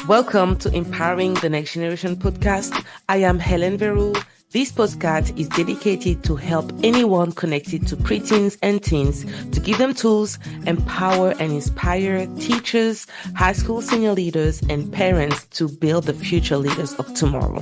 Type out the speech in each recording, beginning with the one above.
Welcome to Empowering the Next Generation podcast. I am Helen Veru. This podcast is dedicated to help anyone connected to preteens and teens to give them tools, empower and inspire teachers, high school senior leaders, and parents to build the future leaders of tomorrow.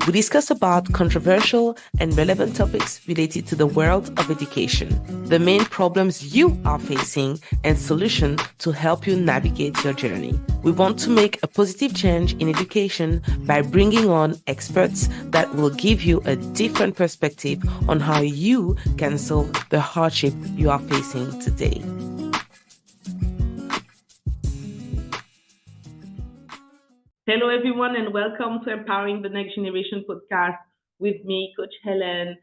We discuss about controversial and relevant topics related to the world of education, the main problems you are facing, and solutions to help you navigate your journey. We want to make a positive change in education by bringing on experts that will give you a different perspective on how you can solve the hardship you are facing today. Hello, everyone, and welcome to Empowering the Next Generation podcast with me, Coach Helen.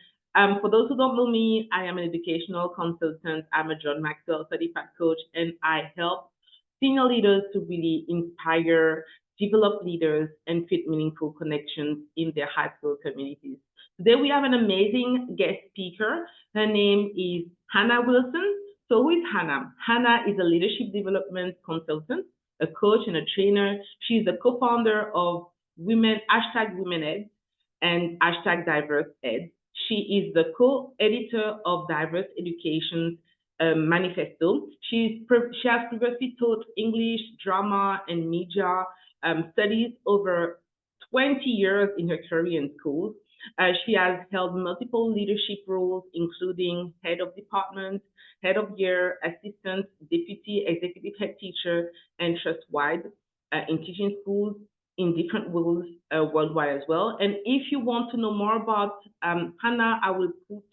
For those who don't know me, I am an educational consultant. I'm a John Maxwell certified coach, and I help senior leaders to really inspire, develop leaders, and create meaningful connections in their high school communities. Today, we have an amazing guest speaker. Her name is Hannah Wilson. So who is Hannah? Hannah is a leadership development consultant, a coach and a trainer. She's the co-founder of #WomenEd and #DiverseEd. She is the co-editor of Diverse Education Manifesto. She has previously taught English, drama, and media studies over 20 years in her career in schools. She has held multiple leadership roles, including head of department, head of year, assistant, deputy executive head teacher, and trust-wide in teaching schools in different roles worldwide as well. And if you want to know more about Hannah, I will put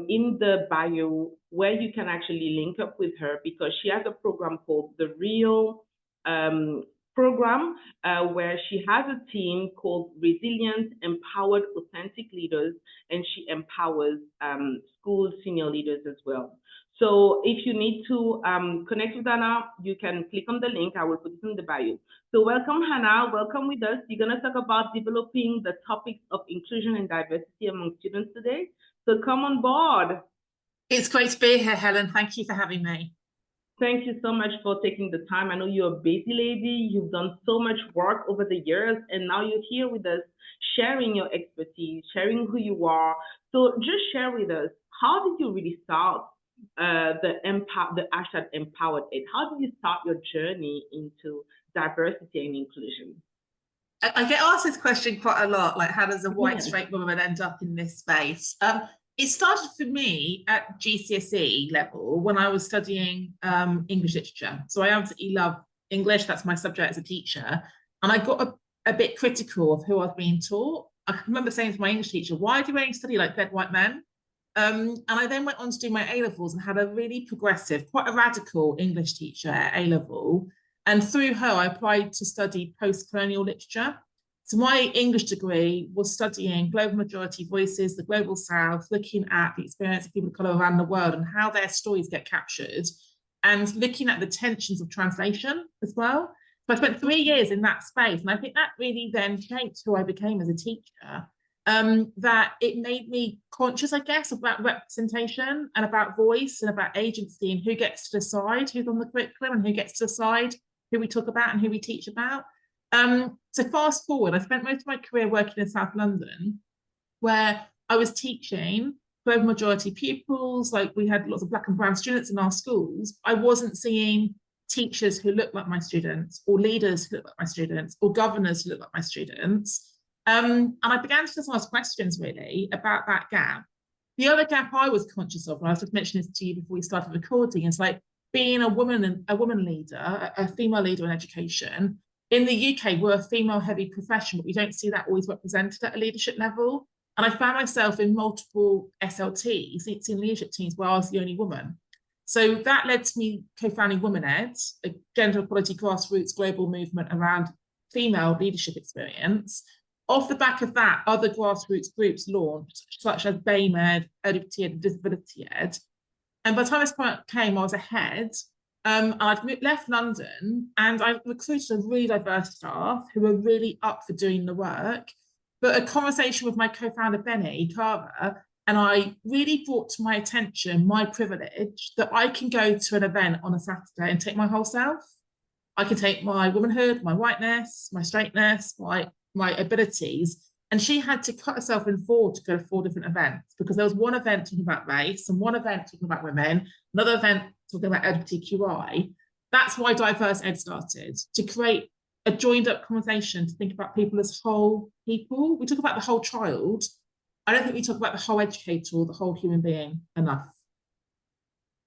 in the bio where you can actually link up with her, because she has a program called The Real Program, where she has a team called Resilient, Empowered, Authentic Leaders, and she empowers school senior leaders as well. So if you need to connect with Hannah, you can click on the link. I will put it in the bio. So welcome, Hannah. Welcome with us. You're going to talk about developing the topics of inclusion and diversity among students today. So come on board. It's great to be here, Helen. Thank you for having me. Thank you so much for taking the time. I know you're a busy lady. You've done so much work over the years, and now you're here with us, sharing your expertise, sharing who you are. So just share with us, how did you really start the #Empowered Ed? How did you start your journey into diversity and inclusion? I get asked this question quite a lot, like how does a white straight woman end up in this space? It started for me at GCSE level when I was studying English literature. So I absolutely love English. That's my subject as a teacher. And I got a bit critical of who I was being taught. I remember saying to my English teacher, why do you only study like dead white men? And I then went on to do my A-levels and had a really progressive, quite a radical English teacher at A-level. And through her, I applied to study post-colonial literature. So my English degree was studying global majority voices, the global South, looking at the experience of people of colour around the world and how their stories get captured, and looking at the tensions of translation as well. So I spent 3 years in that space, and I think that really then shaped who I became as a teacher. That it made me conscious, I guess, about representation and about voice and about agency and who gets to decide who's on the curriculum and who gets to decide who we talk about and who we teach about. So fast forward, I spent most of my career working in South London, where I was teaching global majority pupils. Like, we had lots of Black and brown students in our schools. I wasn't seeing teachers who looked like my students, or leaders who looked like my students, or governors who looked like my students. And I began to just ask questions really about that gap. The other gap I was conscious of, and I was just mentioning this to you before we started recording, is like being a woman leader, a female leader in education. In the UK, we're a female-heavy profession, but we don't see that always represented at a leadership level. And I found myself in multiple SLTs, senior leadership teams, where I was the only woman. So that led to me co-founding WomenEd, a gender equality grassroots global movement around female leadership experience. Off the back of that, other grassroots groups launched, such as BAMEd, Equity and Disability Ed. And by the time this point came, I was ahead. I'd left London, and I recruited a really diverse staff who were really up for doing the work. But a conversation with my co-founder, Benny Carver, and I really brought to my attention my privilege that I can go to an event on a Saturday and take my whole self. I can take my womanhood, my whiteness, my straightness, my abilities. And she had to cut herself in four to go to 4 different events because there was one event talking about race and one event talking about women, another event talking about LGBTQI. That's why Diverse Ed started, to create a joined up conversation, to think about people as whole people. We talk about the whole child. I don't think we talk about the whole educator or the whole human being enough.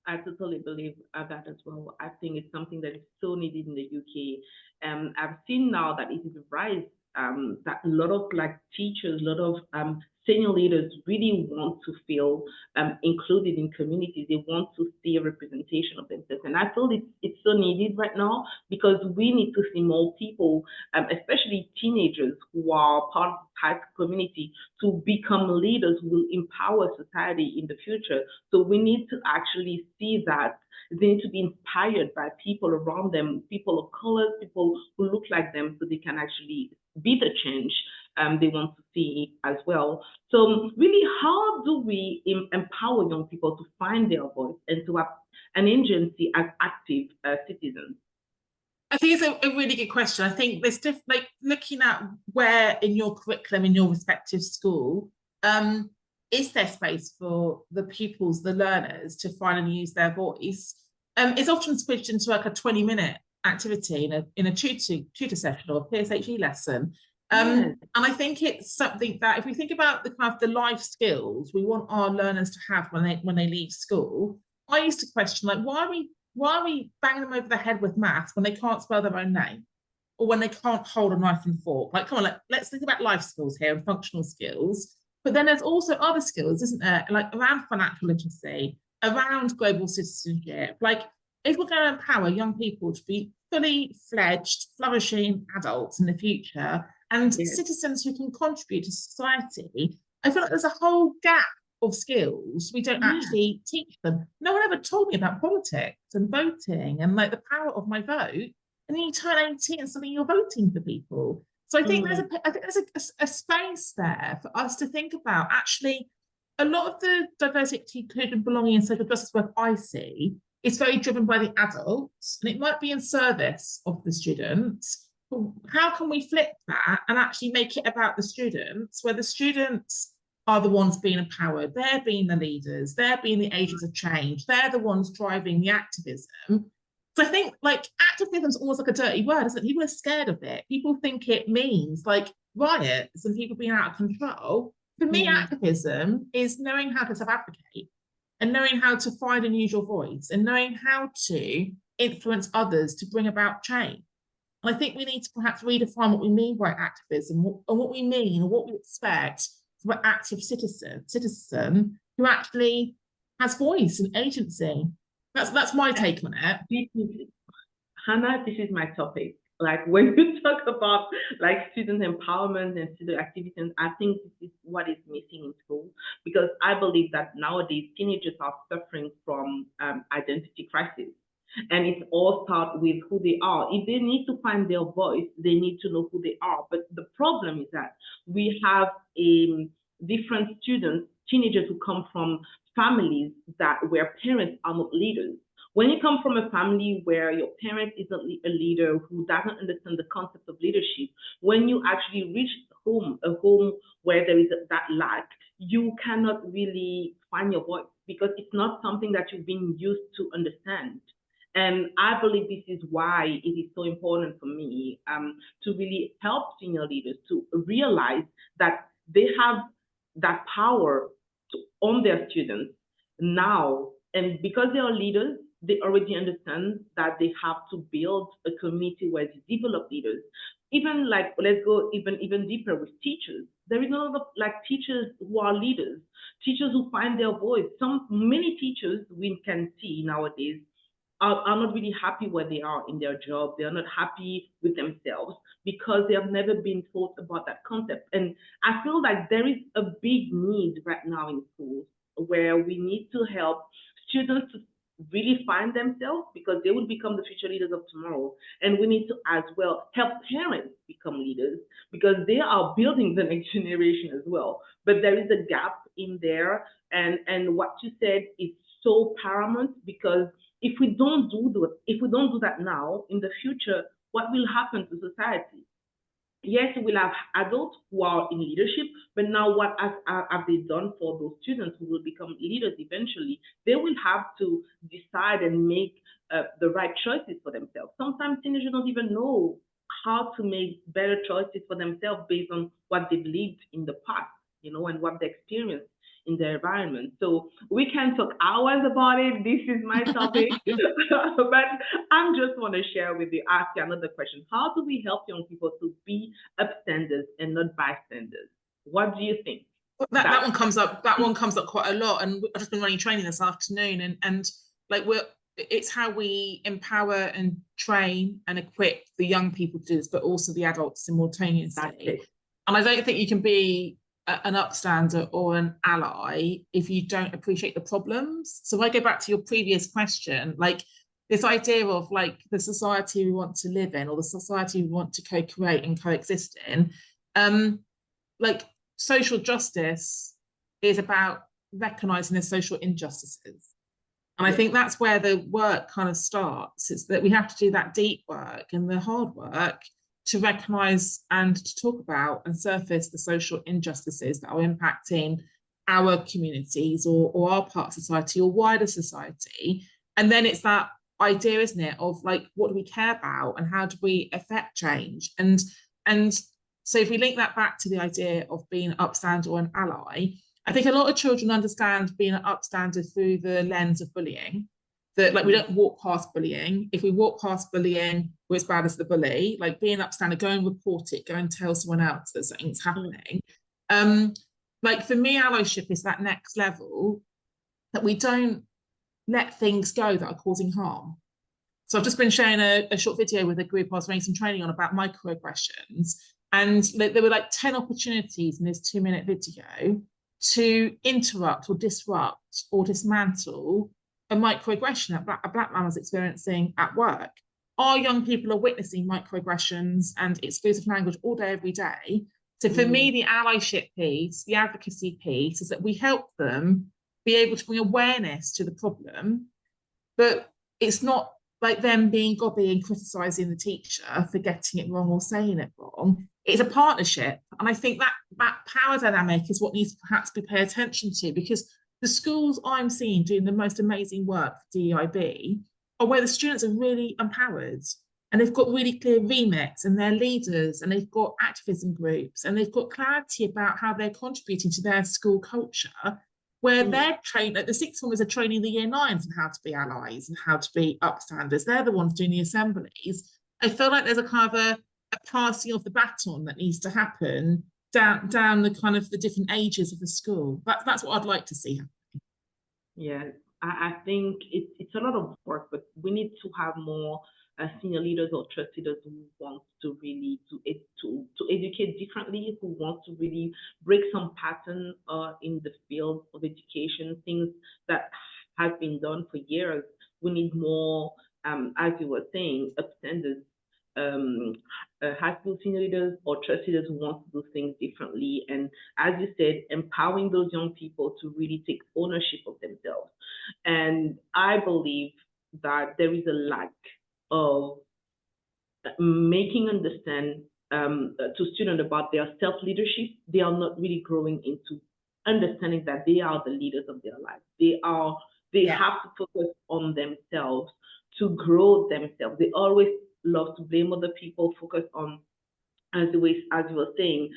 I totally believe that as well. I think it's something that is so needed in the UK. I've seen now that it is a rise, that a lot of like teachers, a lot of senior leaders really want to feel included in communities. They want to see a representation of themselves. And I feel it's so needed right now because we need to see more people, especially teenagers who are part of the type community, to become leaders who will empower society in the future. So we need to actually see that they need to be inspired by people around them, people of color, people who look like them, so they can actually be the change they want to see as well. So really, how do we empower young people to find their voice and to have an agency as active citizens? I think it's a really good question. I think there's like looking at where in your curriculum in your respective school, is there space for the pupils, the learners, to find and use their voice? It's often switched into like a 20-minute activity in a tutor session or a PSHE lesson. Yes. And I think it's something that if we think about the kind of the life skills we want our learners to have when they leave school, I used to question like why are we banging them over the head with maths when they can't spell their own name or when they can't hold a knife and fork? Like, come on, let's think about life skills here and functional skills. But then there's also other skills, isn't there? Like around financial literacy, around global citizenship. Like, if we're going to empower young people to be fully fledged, flourishing adults in the future and Yes. citizens who can contribute to society, I feel like there's a whole gap of skills we don't Yeah. actually teach them. No one ever told me about politics and voting and like the power of my vote. And then you turn 18 and suddenly you're voting for people. So I think there's a space there for us to think about. Actually, a lot of the diversity, inclusion, belonging, and social justice work I see is very driven by the adults, and it might be in service of the students. But how can we flip that and actually make it about the students, where the students are the ones being empowered, they're being the leaders, they're being the agents of change, they're the ones driving the activism. So I think like activism is almost like a dirty word, isn't it? People are scared of it. People think it means like riots and people being out of control. For me, Mm. activism is knowing how to self-advocate and knowing how to find and use your voice and knowing how to influence others to bring about change. And I think we need to perhaps redefine what we mean by activism and what we mean and what we expect from an active citizen who actually has voice and agency. That's my take on it. Hannah, this is my topic. Like when you talk about like student empowerment and student activities, I think this is what is missing in school because I believe that nowadays teenagers are suffering from identity crisis. And it all starts with who they are. If they need to find their voice, they need to know who they are. But the problem is that we have different students, teenagers who come from families that where parents are not leaders. When you come from a family where your parent is a leader who doesn't understand the concept of leadership, when you actually reach home, a home where there is that lack, you cannot really find your voice because it's not something that you've been used to understand. And I believe this is why it is so important for me to really help senior leaders to realize that they have that power to own their students now. And because they are leaders, they already understand that they have to build a community where they develop leaders. Even like let's go even deeper with teachers. There is a lot of like teachers who are leaders, teachers who find their voice. Some many teachers we can see nowadays are not really happy where they are in their job. They are not happy with themselves because they have never been taught about that concept. And I feel like there is a big need right now in schools where we need to help students to really find themselves because they will become the future leaders of tomorrow. And we need to as well help parents become leaders because they are building the next generation as well. But there is a gap in there. And what you said is so paramount because if we don't do that now, in the future, what will happen to society? Yes, we'll have adults who are in leadership, but now what have they done for those students who will become leaders eventually? They will have to decide and make the right choices for themselves. Sometimes teenagers don't even know how to make better choices for themselves based on what they believed in the past, and what they experienced in their environment. So we can talk hours about it. This is my topic, but I just want to share with you, ask you another question. How do we help young people to be upstanders and not bystanders? What do you think? That one comes up. That one comes up quite a lot, and I've just been running training this afternoon, and like it's how we empower and train and equip the young people to do this, but also the adults simultaneously. And I don't think you can be an upstander or an ally if you don't appreciate the problems. So if I go back to your previous question, like this idea of like the society we want to live in or the society we want to co-create and coexist in, like social justice is about recognizing the social injustices. And I think that's where the work kind of starts. It's that we have to do that deep work and the hard work to recognize and to talk about and surface the social injustices that are impacting our communities or our part of society or wider society. And then it's that idea, isn't it, of like, what do we care about and how do we affect change? And so if we link that back to the idea of being an upstander or an ally, I think a lot of children understand being an upstander through the lens of bullying. That like we don't walk past bullying. If we walk past bullying, we're as bad as the bully. Like being an upstander, go and report it, go and tell someone else that something's happening. Like for me, allyship is that next level that we don't let things go that are causing harm. So I've just been sharing a short video with a group I was running some training on about microaggressions. And there were like 10 opportunities in this 2-minute video to interrupt or disrupt or dismantle a microaggression that a black man was experiencing at work. Our young people are witnessing microaggressions and exclusive language all day, every day. So for me, the allyship piece, the advocacy piece is that we help them be able to bring awareness to the problem, but it's not like them being gobby and criticising the teacher for getting it wrong or saying it wrong. It's a partnership. And I think that power dynamic is what needs to perhaps be paid attention to, because the schools I'm seeing doing the most amazing work for DEIB are where the students are really empowered and they've got really clear remits and they're leaders and they've got activism groups and they've got clarity about how they're contributing to their school culture, where they're trained, like the sixth formers are training the year nines on how to be allies and how to be upstanders. They're the ones doing the assemblies. I feel like there's a kind of a passing of the baton that needs to happen down the kind of the different ages of the school. That's what I'd like to see happening. Yeah, I think it's a lot of work, but we need to have more senior leaders or trust leaders who want to really to educate differently, who want to really break some pattern in the field of education, things that have been done for years. We need more, as you were saying, upstanders, high school senior leaders or trust leaders who want to do things differently. And as you said, empowering those young people to really take ownership of themselves. And I believe that there is a lack of making understand to students about their self-leadership. They are not really growing into understanding that they are the leaders of their life. They have to focus on themselves to grow themselves. They always love to blame other people, focus on, as you were saying,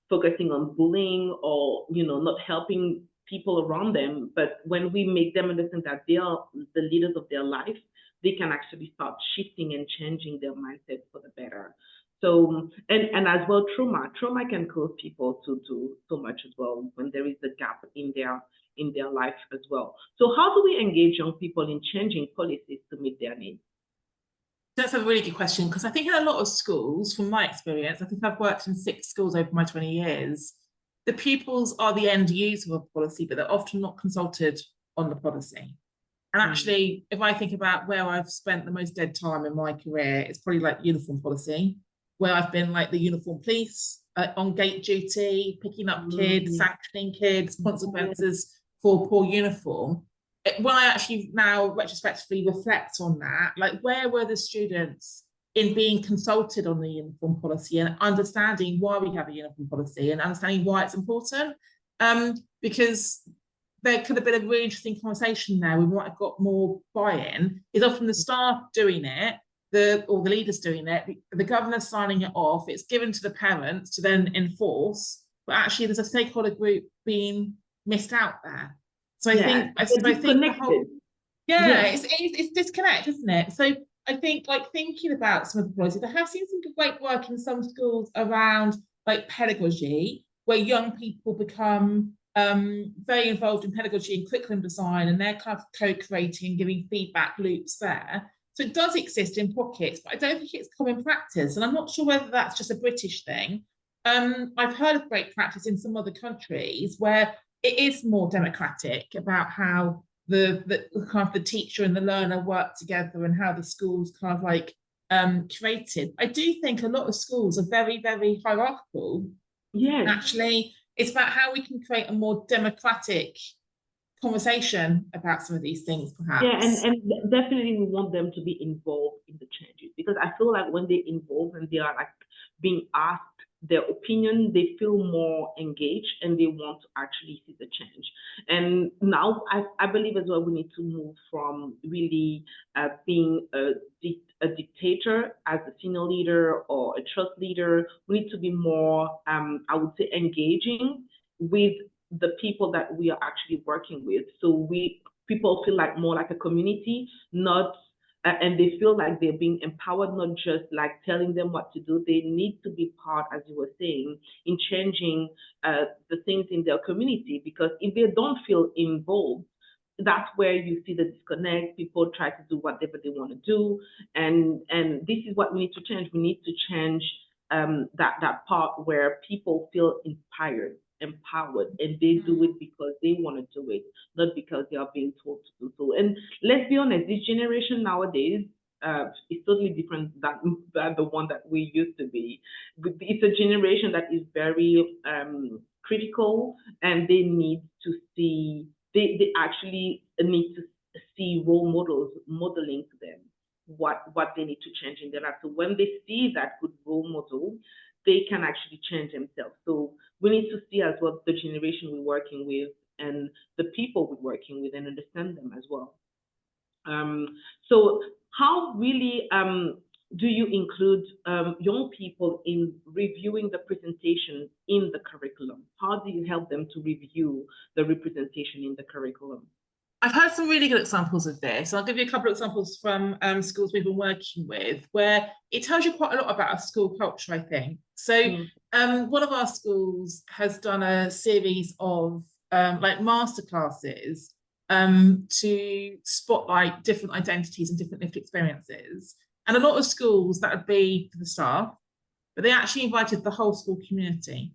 focusing on bullying or not helping people around them. But when we make them understand that they are the leaders of their life, they can actually start shifting and changing their mindset for the better. So and as well, trauma can cause people to do so much as well when there is a gap in their life as well. So how do we engage young people in changing policies to meet their needs? That's a really good question, because I think in a lot of schools, from my experience, I think I've worked in 6 schools over my 20 years, the pupils are the end user of policy, but they're often not consulted on the policy. And actually, if I think about where I've spent the most dead time in my career, it's probably like uniform policy, where I've been like the uniform police, on gate duty, picking up kids, sanctioning kids, consequences for poor uniform. when I actually now retrospectively reflect on that, like where were the students in being consulted on the uniform policy and understanding why we have a uniform policy and understanding why it's important? Because there could have been a really interesting conversation there. We might have got more buy-in. Is often the staff doing it, or the leaders doing it, the governor signing it off. It's given to the parents to then enforce, but actually there's a stakeholder group being missed out there. So I think the whole it's disconnect, isn't it? So I think like thinking about some of the policies, I have seen some great work in some schools around like pedagogy, where young people become very involved in pedagogy and curriculum design, and they're kind of co-creating, giving feedback loops there. So it does exist in pockets, but I don't think it's common practice. And I'm not sure whether that's just a British thing. I've heard of great practice in some other countries where it is more democratic about how the kind of the teacher and the learner work together and how the schools kind of like created. I do think a lot of schools are very, very hierarchical. Yes. Actually, it's about how we can create a more democratic conversation about some of these things, perhaps. Yeah, and definitely we want them to be involved in the changes, because I feel like when they're involved and they are like being asked their opinion, they feel more engaged and they want to actually see the change. And now I believe as well we need to move from really being a dictator as a senior leader or a trust leader. We need to be more, I would say, engaging with the people that we are actually working with. So people feel like more like a community, not and they feel like they're being empowered, not just like telling them what to do. They need to be part, as you were saying, in changing the things in their community. Because if they don't feel involved, that's where you see the disconnect. People try to do whatever they want to do, and this is what we need to change. We need to change that part where people feel inspired, empowered, and they do it because they want to do it, not because they are being told to do so. And let's be honest, this generation nowadays is totally different than the one that we used to be. It's a generation that is very critical, and they need to see, they actually need to see role models modeling to them what they need to change in their life. So when they see that good role model, they can actually change themselves. So we need to see as well the generation we're working with and the people we're working with and understand them as well. So how really do you include young people in reviewing the presentation in the curriculum? How do you help them to review the representation in the curriculum? I've heard some really good examples of this. I'll give you a couple of examples from schools we've been working with, where it tells you quite a lot about a school culture, I think. So one of our schools has done a series of like masterclasses to spotlight different identities and different lived experiences. And a lot of schools, that would be for the staff, but they actually invited the whole school community.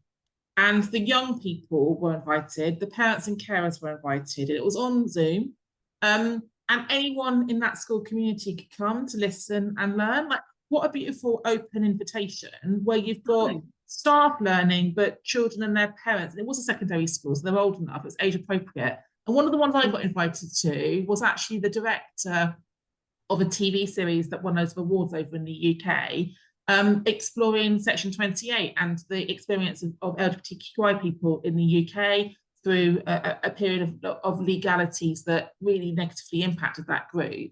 And the young people were invited, the parents and carers were invited. It was on Zoom. And anyone in that school community could come to listen and learn. Like, what a beautiful open invitation where you've got staff learning, but children and their parents. And it was a secondary school, so they're old enough, it's age appropriate. And one of the ones I got invited to was actually the director of a TV series that won loads of awards over in the UK. Exploring Section 28 and the experience of LGBTQI people in the UK through a period of legalities that really negatively impacted that group.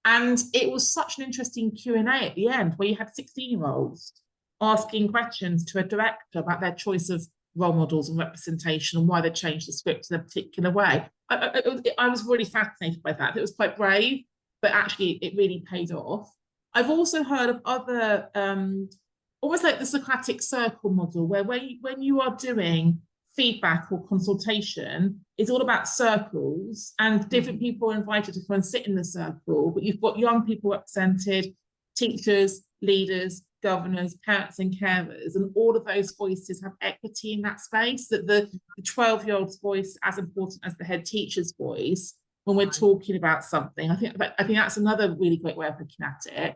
And it was such an interesting Q&A at the end, where you had 16-year-olds asking questions to a director about their choice of role models and representation and why they changed the script in a particular way. I was really fascinated by that. It was quite brave, but actually it really paid off. I've also heard of other, almost like the Socratic circle model, where when you are doing feedback or consultation, it's all about circles, and different people are invited to come and sit in the circle, but you've got young people represented, teachers, leaders, governors, parents and carers, and all of those voices have equity in that space, that the 12-year-old's voice as important as the head teacher's voice when we're talking about something. I think that's another really great way of looking at it.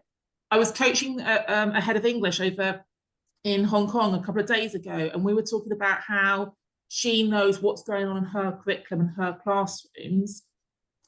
I was coaching a head of English over in Hong Kong a couple of days ago, and we were talking about how she knows what's going on in her curriculum and her classrooms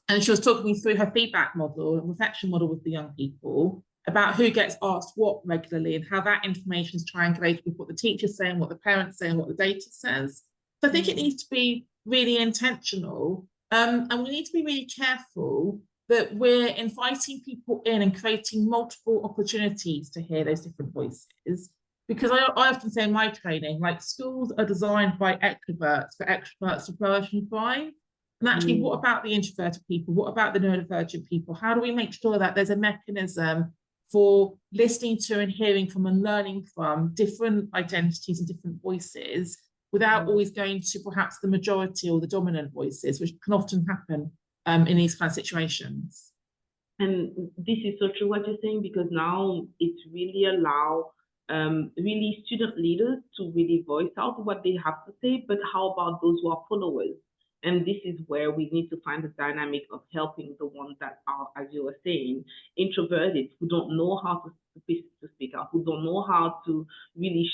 And she was talking me through her feedback model and reflection model with the young people about who gets asked what regularly and how that information is triangulated with what the teacher's saying, what the parents say, and what the data says. So I think it needs to be really intentional, and we need to be really careful that we're inviting people in and creating multiple opportunities to hear those different voices. Because I often say in my training, like, schools are designed by extroverts for extroverts to flourish and thrive. And actually, what about the introverted people? What about the neurodivergent people? How do we make sure that there's a mechanism for listening to and hearing from and learning from different identities and different voices without always going to perhaps the majority or the dominant voices, which can often happen in these kind of situations? And this is so true what you're saying, because now it's really allow really student leaders to really voice out what they have to say, but how about those who are followers? And this is where we need to find the dynamic of helping the ones that are, as you were saying, introverted, who don't know how to speak out, who don't know how to really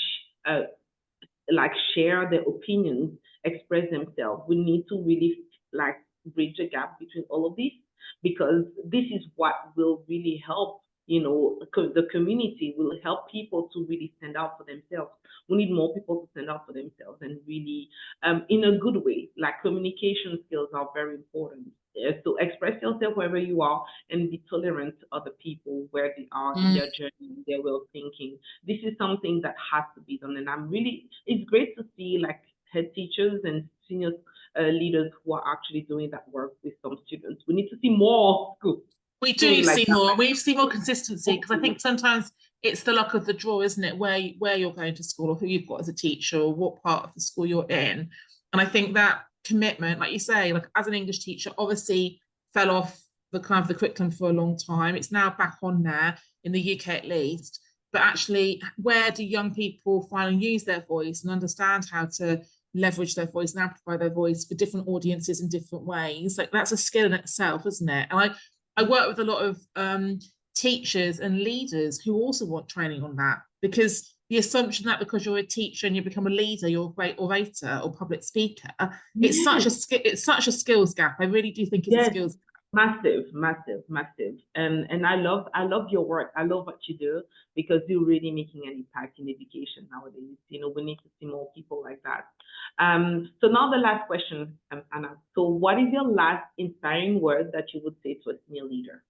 like share their opinions, express themselves. We need to really like bridge the gap between all of these, because this is what will really help. The community will help people to really stand out for themselves. We need more people to stand out for themselves and really, in a good way. Like, communication skills are very important. So express yourself wherever you are and be tolerant to other people where they are in their journey, in their way of thinking. This is something that has to be done. And it's great to see like head teachers and senior leaders who are actually doing that work with some students. We need to see more schools. We do see more. We see more consistency, because I think sometimes it's the luck of the draw, isn't it? Where you're going to school, or who you've got as a teacher, or what part of the school you're in. And I think that commitment, like you say, like as an English teacher, obviously fell off the kind of the curriculum for a long time. It's now back on there in the UK at least. But actually, where do young people finally use their voice and understand how to leverage their voice and amplify their voice for different audiences in different ways? Like, that's a skill in itself, isn't it? And I work with a lot of teachers and leaders who also want training on that, because the assumption that because you're a teacher and you become a leader, you're a great orator or public speaker, it's such a skills gap. I really do think it's a skills gap. Massive, massive, massive. And I love your work. I love what you do, because you're really making an impact in education nowadays. We need to see more people like that. So now the last question, Anna. So what is your last inspiring word that you would say to a senior leader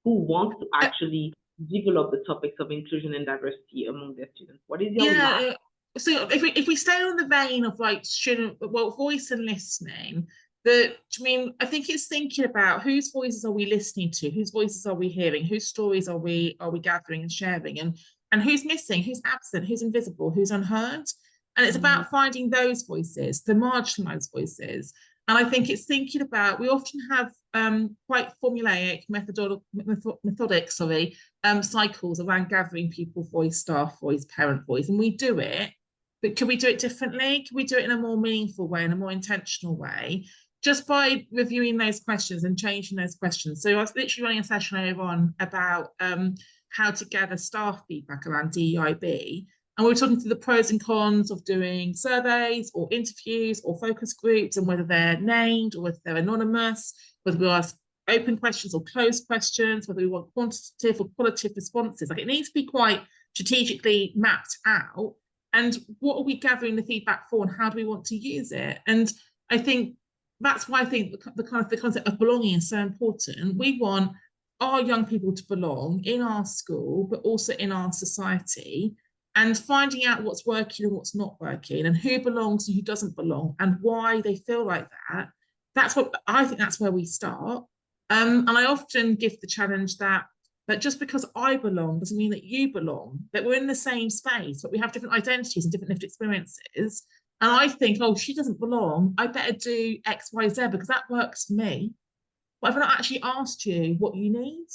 who wants to actually develop the topics of inclusion and diversity among their students? What is your last? So if we stay on the vein of like voice and listening, I think it's thinking about whose voices are we listening to, whose voices are we hearing, whose stories are we gathering and sharing, and who's missing, who's absent, who's invisible, who's unheard. And it's about finding those voices, the marginalized voices. And I think it's thinking about, we often have quite formulaic, methodic cycles around gathering people's voice, staff voice, parent voice, and we do it. But can we do it differently? Can we do it in a more meaningful way, in a more intentional way, just by reviewing those questions and changing those questions? So I was literally running a session over on about how to gather staff feedback around DEIB. And we were talking through the pros and cons of doing surveys or interviews or focus groups, and whether they're named or whether they're anonymous, whether we ask open questions or closed questions, whether we want quantitative or qualitative responses. Like, it needs to be quite strategically mapped out. And what are we gathering the feedback for, and how do we want to use it? And I think that's why I think the concept of belonging is so important. We want our young people to belong in our school, but also in our society, and finding out what's working and what's not working, and who belongs and who doesn't belong, and why they feel like that. That's what I think. That's where we start. And I often give the challenge that just because I belong doesn't mean that you belong, that we're in the same space, but we have different identities and different lived experiences. And I think, oh, she doesn't belong, I better do X, Y, Z because that works for me. But I've not actually asked you what you need.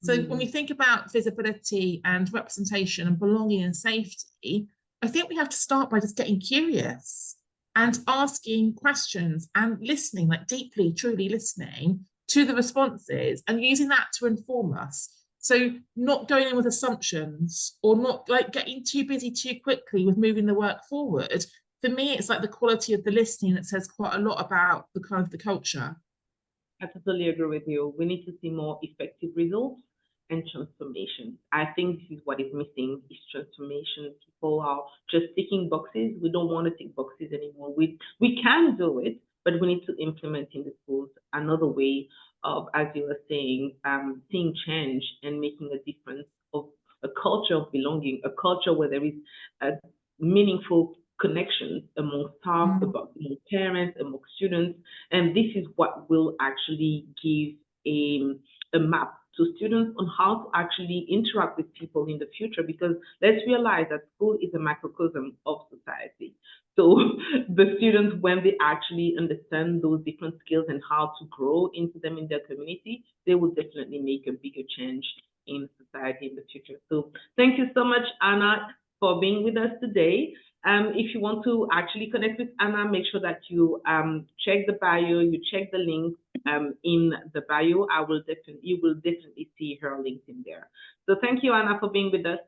So when we think about visibility and representation and belonging and safety, I think we have to start by just getting curious and asking questions and listening, like deeply, truly listening to the responses and using that to inform us. So not going in with assumptions, or not like getting too busy too quickly with moving the work forward. For me, it's like the quality of the listening that says quite a lot about the kind of the culture. I totally agree with you. We need to see more effective results and transformation. I think this is what is missing is transformation. People are just ticking boxes. We don't want to tick boxes anymore. We can do it, but we need to implement in the schools another way of, as you were saying, seeing change and making a difference of a culture of belonging, a culture where there is a meaningful connections among staff, among parents, among students, and this is what will actually give a map to students on how to actually interact with people in the future. Because let's realize that school is a microcosm of society. So the students, when they actually understand those different skills and how to grow into them in their community, they will definitely make a bigger change in society in the future. So thank you so much, Anna, for being with us today. If you want to actually connect with Anna, make sure that you check the bio, you check the link in the bio. You will definitely see her LinkedIn there. So thank you, Anna, for being with us.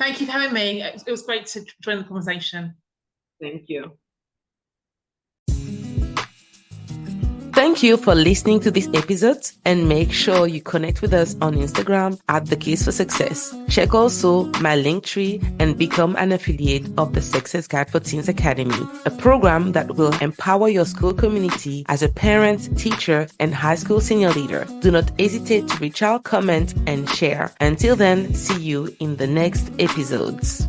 Thank you for having me. It was great to join the conversation. Thank you. Thank you for listening to this episode, and make sure you connect with us on Instagram at The Keys for Success. Check also my Linktree and become an affiliate of the Success Guide for Teens Academy, a program that will empower your school community as a parent, teacher, and high school senior leader. Do not hesitate to reach out, comment, and share. Until then, see you in the next episodes.